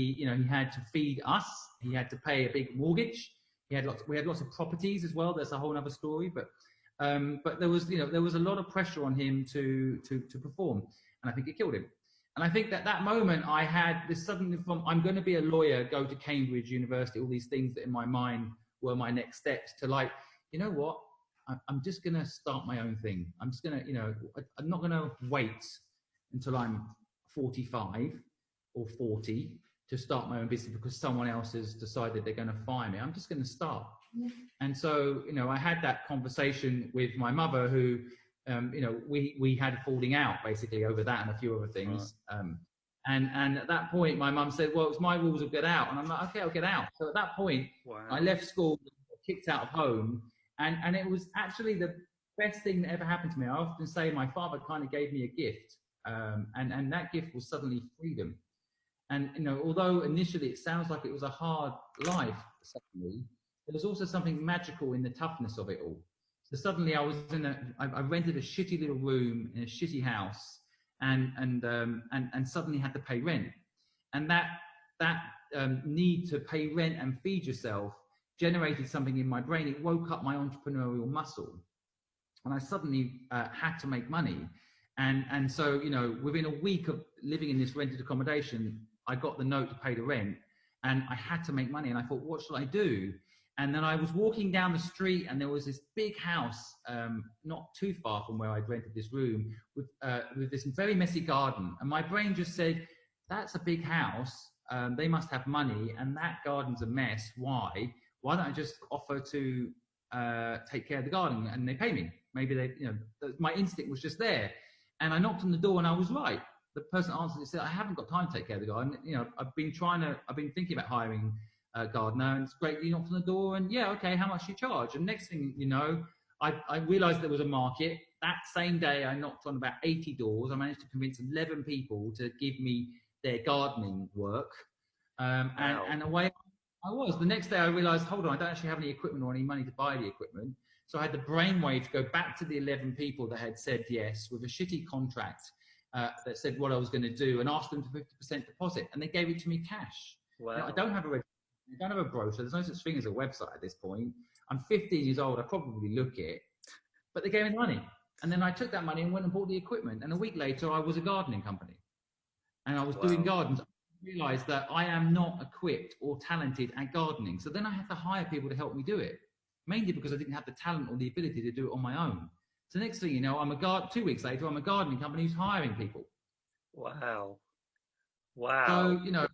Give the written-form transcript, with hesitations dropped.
you know, he had to feed us. He had to pay a big mortgage. We had lots of properties as well. That's a whole other story. But there was, you know, there was a lot of pressure on him to perform, and I think it killed him. And I think that moment I had this suddenly from I'm going to be a lawyer, go to Cambridge University, all these things that in my mind were my next steps, to like, you know what, I'm just going to start my own thing. I'm just going to, you know, I'm not going to wait until I'm 45 or 40 to start my own business because someone else has decided they're going to fire me. I'm just going to start. Yeah. And so, you know, I had that conversation with my mother who, you know, we had a falling out basically over that and a few other things. Right. And at that point, my mum said, well, it's my rules, I'll get out. And I'm like, okay, I'll get out. So at that point, wow. I left school, kicked out of home. And it was actually the best thing that ever happened to me. I often say my father kind of gave me a gift. And that gift was suddenly freedom. And, you know, although initially it sounds like it was a hard life, suddenly, there was also something magical in the toughness of it all. So suddenly I was I rented a shitty little room in a shitty house and suddenly had to pay rent. And that need to pay rent and feed yourself generated something in my brain. It woke up my entrepreneurial muscle. And I suddenly had to make money. And so, you know, within a week of living in this rented accommodation, I got the note to pay the rent and I had to make money. And I thought, what shall I do? And then I was walking down the street and there was this big house, not too far from where I'd rented this room, with this very messy garden. And my brain just said, that's a big house. They must have money and that garden's a mess. Why? Why don't I just offer to take care of the garden and they pay me? Maybe they, you know, my instinct was just there. And I knocked on the door and I was right. The person answered and said, I haven't got time to take care of the garden. You know, I've been thinking about hiring a gardener and it's great. You knocked on the door and yeah, okay, how much do you charge? And next thing you know, I realized there was a market. That same day I knocked on about 80 doors. I managed to convince 11 people to give me their gardening work. Wow. And away I was. The next day I realized, hold on, I don't actually have any equipment or any money to buy the equipment. So I had the brainwave to go back to the 11 people that had said yes with a shitty contract that said what I was going to do and asked them for 50% deposit. And they gave it to me cash. Wow. Now, I don't have a brochure. There's no such thing as a website at this point. I'm 15 years old. I probably look it. But they gave me the money. And then I took that money and went and bought the equipment. And a week later, I was a gardening company. And I was doing gardens. I realized that I am not equipped or talented at gardening. So then I had to hire people to help me do it. Mainly because I didn't have the talent or the ability to do it on my own. So next thing you know, 2 weeks later, I'm a gardening company who's hiring people. Wow. Wow. So, you know,